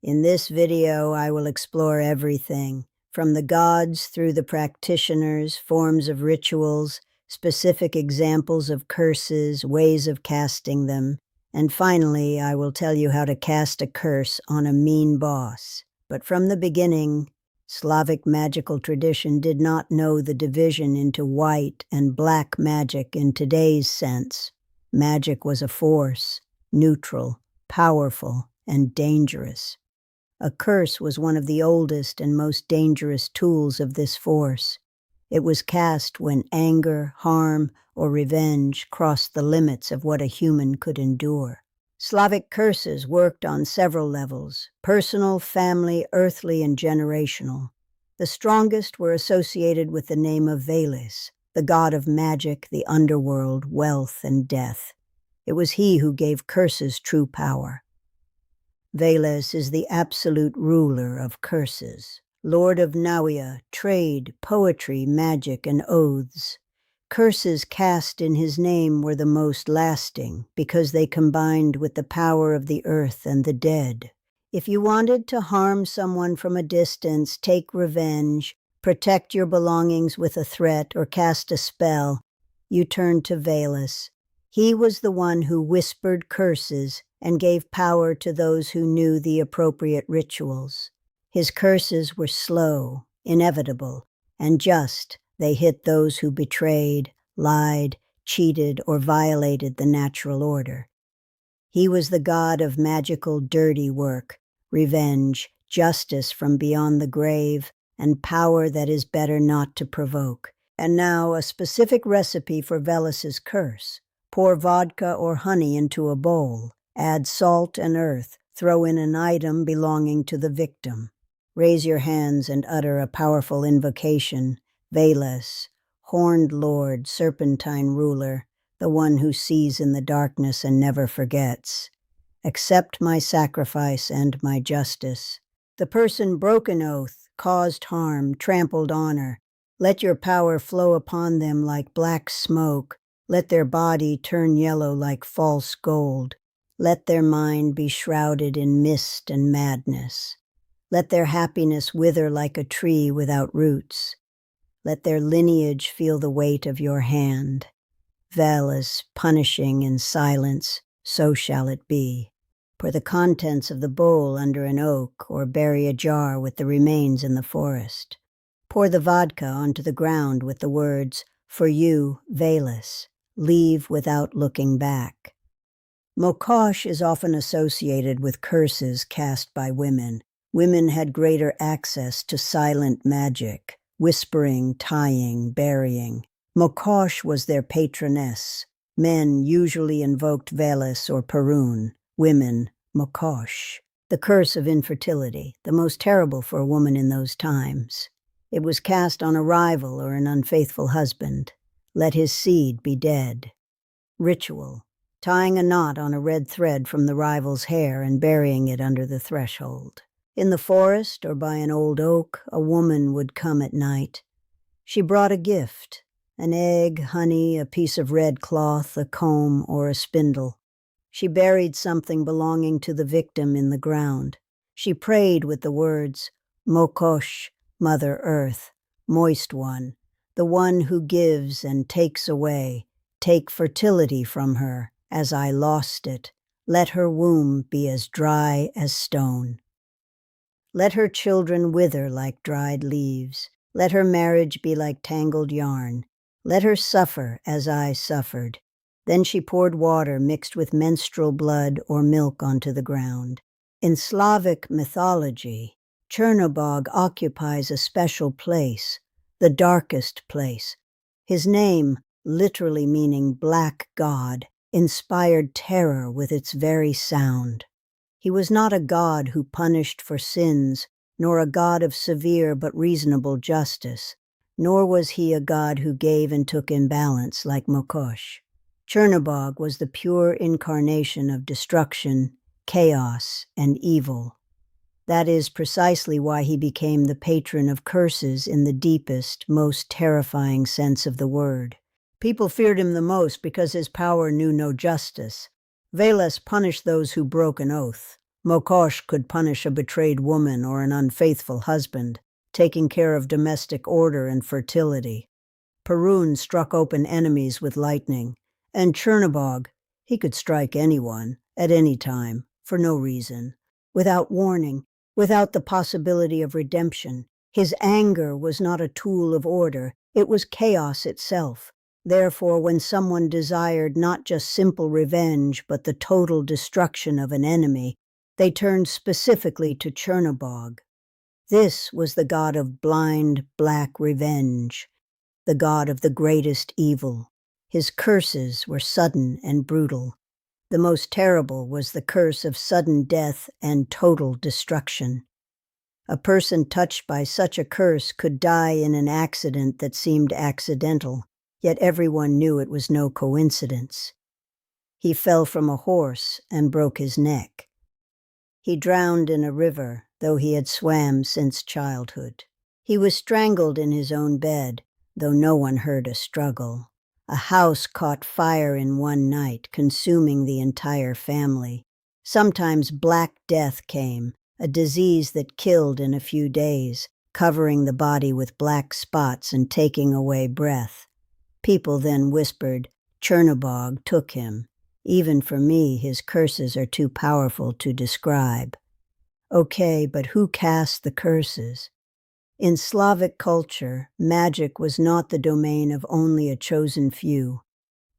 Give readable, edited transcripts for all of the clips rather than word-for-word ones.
In this video, I will explore everything, from the gods through the practitioners, forms of rituals, specific examples of curses, ways of casting them, and finally, I will tell you how to cast a curse on a mean boss. But from the beginning, Slavic magical tradition did not know the division into white and black magic in today's sense. Magic was a force, neutral, powerful, and dangerous. A curse was one of the oldest and most dangerous tools of this force. It was cast when anger, harm, or revenge crossed the limits of what a human could endure. Slavic curses worked on several levels: personal, family, earthly, and generational. The strongest were associated with the name of Veles, the god of magic, the underworld, wealth, and death. It was he who gave curses true power. Veles is the absolute ruler of curses, lord of Nawia, trade, poetry, magic, and oaths. Curses cast in his name were the most lasting because they combined with the power of the earth and the dead. If you wanted to harm someone from a distance, take revenge, protect your belongings with a threat, or cast a spell, you turned to Veles. He was the one who whispered curses and gave power to those who knew the appropriate rituals. His curses were slow, inevitable, and just. They hit those who betrayed, lied, cheated, or violated the natural order. He was the god of magical dirty work, revenge, justice from beyond the grave, and power that is better not to provoke. And now a specific recipe for Veles's curse. Pour vodka or honey into a bowl. Add salt and earth. Throw in an item belonging to the victim. Raise your hands and utter a powerful invocation. Veles, horned lord, serpentine ruler, the one who sees in the darkness and never forgets. Accept my sacrifice and my justice. The person broke an oath, caused harm, trampled honor. Let your power flow upon them like black smoke. Let their body turn yellow like false gold. Let their mind be shrouded in mist and madness. Let their happiness wither like a tree without roots. Let their lineage feel the weight of your hand. Veles, punishing in silence, so shall it be. Pour the contents of the bowl under an oak, or bury a jar with the remains in the forest. Pour the vodka onto the ground with the words, "For you, Veles, leave without looking back." Mokosh is often associated with curses cast by women. Women had greater access to silent magic. Whispering, tying, burying. Mokosh was their patroness. Men usually invoked Veles or Perun. Women, Mokosh. The curse of infertility, the most terrible for a woman in those times. It was cast on a rival or an unfaithful husband. Let his seed be dead. Ritual. Tying a knot on a red thread from the rival's hair and burying it under the threshold. In the forest or by an old oak, a woman would come at night. She brought a gift, an egg, honey, a piece of red cloth, a comb, or a spindle. She buried something belonging to the victim in the ground. She prayed with the words, "Mokosh, Mother Earth, Moist One, the one who gives and takes away. Take fertility from her, as I lost it. Let her womb be as dry as stone. Let her children wither like dried leaves. Let her marriage be like tangled yarn. Let her suffer as I suffered." Then she poured water mixed with menstrual blood or milk onto the ground. In Slavic mythology, Chernobog occupies a special place, the darkest place. His name, literally meaning black god, inspired terror with its very sound. He was not a god who punished for sins, nor a god of severe but reasonable justice, nor was he a god who gave and took in balance like Mokosh. Chernobog was the pure incarnation of destruction, chaos, and evil. That is precisely why he became the patron of curses in the deepest, most terrifying sense of the word. People feared him the most because his power knew no justice. Veles punished those who broke an oath. Mokosh could punish a betrayed woman or an unfaithful husband, taking care of domestic order and fertility. Perun struck open enemies with lightning, and Chernobog, he could strike anyone, at any time, for no reason, without warning, without the possibility of redemption. His anger was not a tool of order, it was chaos itself. Therefore, when someone desired not just simple revenge, but the total destruction of an enemy, they turned specifically to Chernobog. This was the god of blind, black revenge, the god of the greatest evil. His curses were sudden and brutal. The most terrible was the curse of sudden death and total destruction. A person touched by such a curse could die in an accident that seemed accidental, yet everyone knew it was no coincidence. He fell from a horse and broke his neck. He drowned in a river, though he had swam since childhood. He was strangled in his own bed, though no one heard a struggle. A house caught fire in one night, consuming the entire family. Sometimes Black Death came, a disease that killed in a few days, covering the body with black spots and taking away breath. People then whispered, "Chernobog took him." Even for me, his curses are too powerful to describe. Okay, but who cast the curses? In Slavic culture, magic was not the domain of only a chosen few.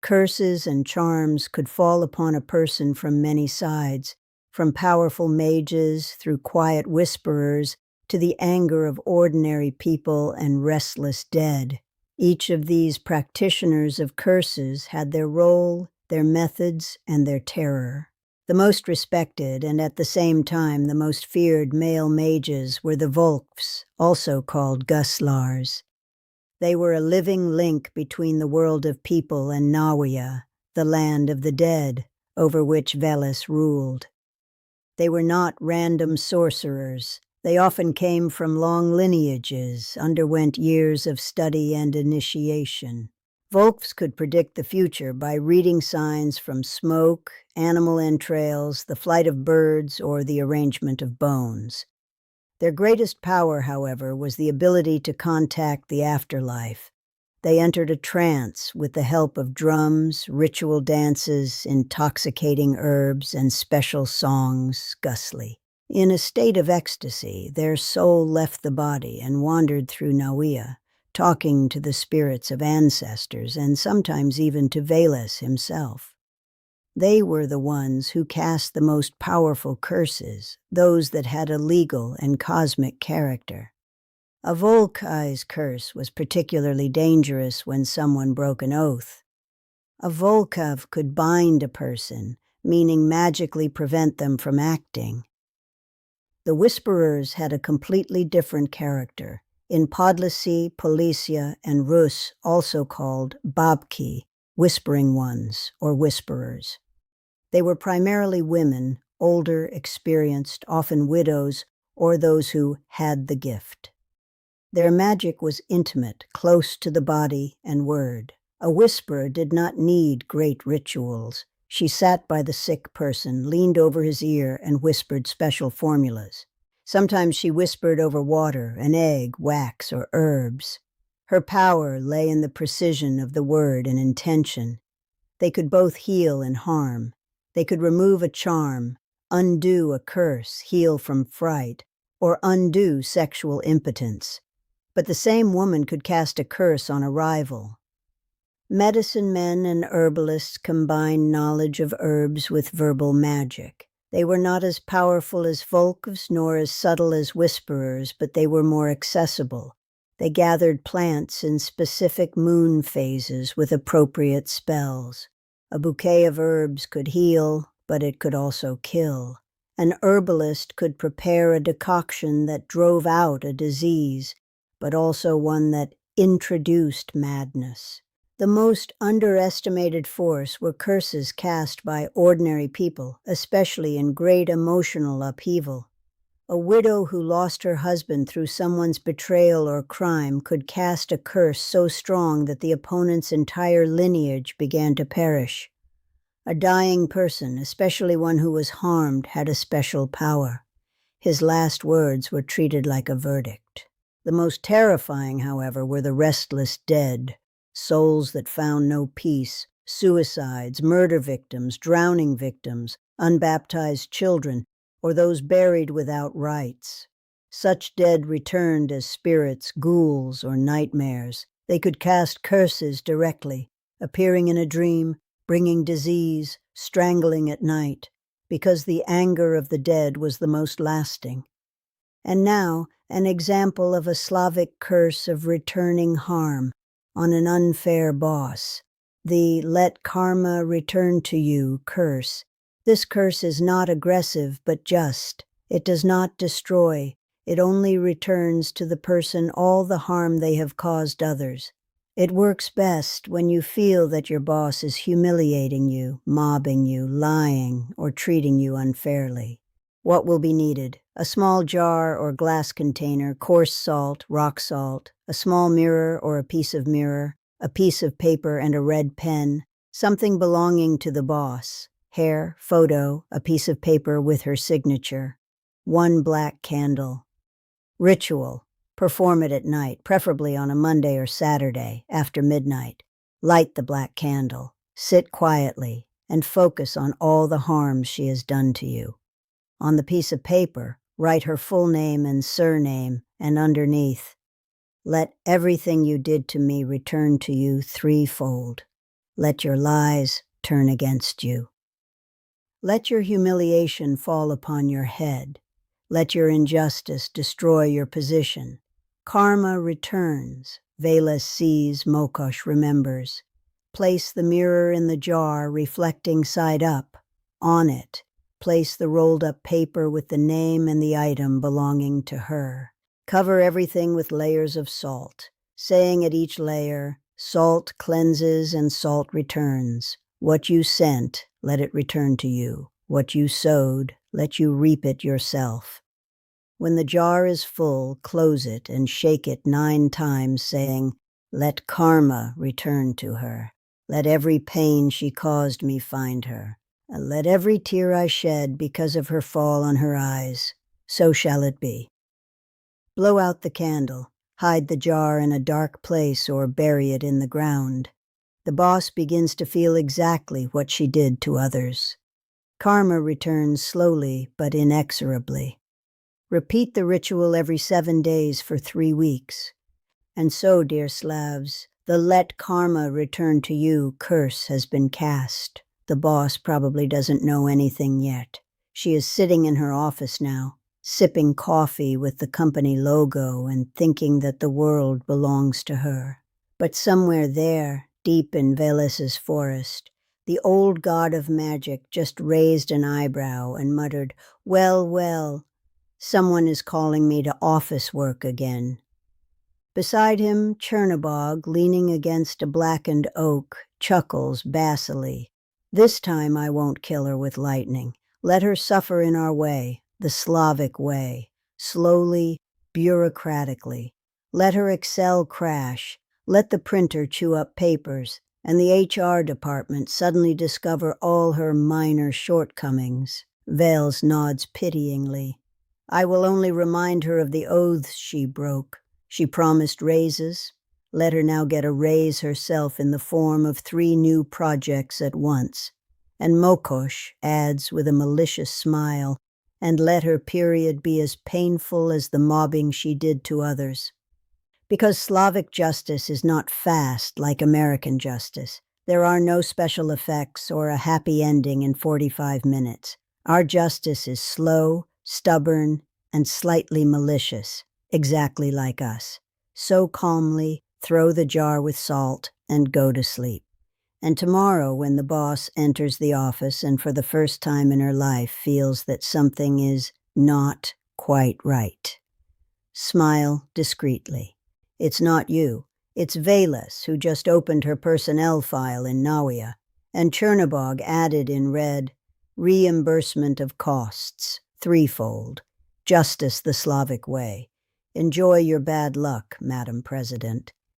Curses and charms could fall upon a person from many sides, from powerful mages through quiet whisperers to the anger of ordinary people and restless dead. Each of these practitioners of curses had their role, their methods, and their terror. The most respected and at the same time the most feared male mages were the Volkhvs, also called Guslars. They were a living link between the world of people and Nawia, the land of the dead, over which Veles ruled. They were not random sorcerers. They often came from long lineages, underwent years of study and initiation. Volkhvs could predict the future by reading signs from smoke, animal entrails, the flight of birds, or the arrangement of bones. Their greatest power, however, was the ability to contact the afterlife. They entered a trance with the help of drums, ritual dances, intoxicating herbs, and special songs, gusli. In a state of ecstasy, their soul left the body and wandered through Nawia, talking to the spirits of ancestors and sometimes even to Veles himself. They were the ones who cast the most powerful curses, those that had a legal and cosmic character. A Volkhv's curse was particularly dangerous when someone broke an oath. A Volkhv could bind a person, meaning magically prevent them from acting. The Whisperers had a completely different character. In Podlasie, Policia, and Rus, also called Babki, whispering ones, or whisperers. They were primarily women, older, experienced, often widows, or those who had the gift. Their magic was intimate, close to the body and word. A whisperer did not need great rituals. She sat by the sick person, leaned over his ear, and whispered special formulas. Sometimes she whispered over water, an egg, wax, or herbs. Her power lay in the precision of the word and intention. They could both heal and harm. They could remove a charm, undo a curse, heal from fright, or undo sexual impotence. But the same woman could cast a curse on a rival. Medicine men and herbalists combined knowledge of herbs with verbal magic. They were not as powerful as Volkhvs nor as subtle as whisperers, but they were more accessible. They gathered plants in specific moon phases with appropriate spells. A bouquet of herbs could heal, but it could also kill. An herbalist could prepare a decoction that drove out a disease, but also one that introduced madness. The most underestimated force were curses cast by ordinary people, especially in great emotional upheaval. A widow who lost her husband through someone's betrayal or crime could cast a curse so strong that the opponent's entire lineage began to perish. A dying person, especially one who was harmed, had a special power. His last words were treated like a verdict. The most terrifying, however, were the restless dead, souls that found no peace, suicides, murder victims, drowning victims, unbaptized children, or those buried without rites. Such dead returned as spirits, ghouls, or nightmares. They could cast curses directly, appearing in a dream, bringing disease, strangling at night, because the anger of the dead was the most lasting. And now, an example of a Slavic curse of returning harm on an unfair boss. The "let karma return to you" curse. This curse is not aggressive but just. It does not destroy. It only returns to the person all the harm they have caused others. It works best when you feel that your boss is humiliating you, mobbing you, lying, or treating you unfairly. What will be needed? A small jar or glass container, coarse salt, rock salt, a small mirror or a piece of mirror, a piece of paper and a red pen, something belonging to the boss, hair, photo, a piece of paper with her signature, one black candle. Ritual. Perform it at night, preferably on a Monday or Saturday, after midnight. Light the black candle. Sit quietly and focus on all the harms she has done to you. On the piece of paper, write her full name and surname, and underneath, "Let everything you did to me return to you threefold. Let your lies turn against you. Let your humiliation fall upon your head. Let your injustice destroy your position. Karma returns. Veles sees, Mokosh remembers. Place the mirror in the jar, reflecting side up. On it, place the rolled-up paper with the name and the item belonging to her. Cover everything with layers of salt, saying at each layer, "Salt cleanses and salt returns. What you sent, let it return to you. What you sowed, let you reap it yourself." When the jar is full, close it and shake it 9 times, saying, "Let karma return to her. Let every pain she caused me find her. Let every tear I shed because of her fall on her eyes. So shall it be." Blow out the candle. Hide the jar in a dark place or bury it in the ground. The boss begins to feel exactly what she did to others. Karma returns slowly but inexorably. Repeat the ritual every 7 days for 3 weeks. And so, dear Slavs, the "let karma return to you" curse has been cast. The boss probably doesn't know anything yet. She is sitting in her office now, sipping coffee with the company logo and thinking that the world belongs to her. But somewhere there, deep in Veles's forest, the old god of magic just raised an eyebrow and muttered, "Well, well, someone is calling me to office work again." Beside him, Chernobog, leaning against a blackened oak, chuckles bassily. "This time I won't kill her with lightning. Let her suffer in our way, the Slavic way, slowly, bureaucratically. Let her Excel crash. Let the printer chew up papers, and the HR department suddenly discover all her minor shortcomings." Veles nods pityingly. "I will only remind her of the oaths she broke. She promised raises. Let her now get a raise herself in the form of 3 new projects at once." And Mokosh adds with a malicious smile, "And let her period be as painful as the mobbing she did to others." Because Slavic justice is not fast like American justice. There are no special effects or a happy ending in 45 minutes. Our justice is slow, stubborn, and slightly malicious, exactly like us. So calmly, throw the jar with salt and go to sleep. And tomorrow, when the boss enters the office and for the first time in her life feels that something is not quite right, smile discreetly. It's not you. It's Veles, who just opened her personnel file in Nawia, and Chernobog added in red, "Reimbursement of costs, threefold. Justice the Slavic way. Enjoy your bad luck, Madam President."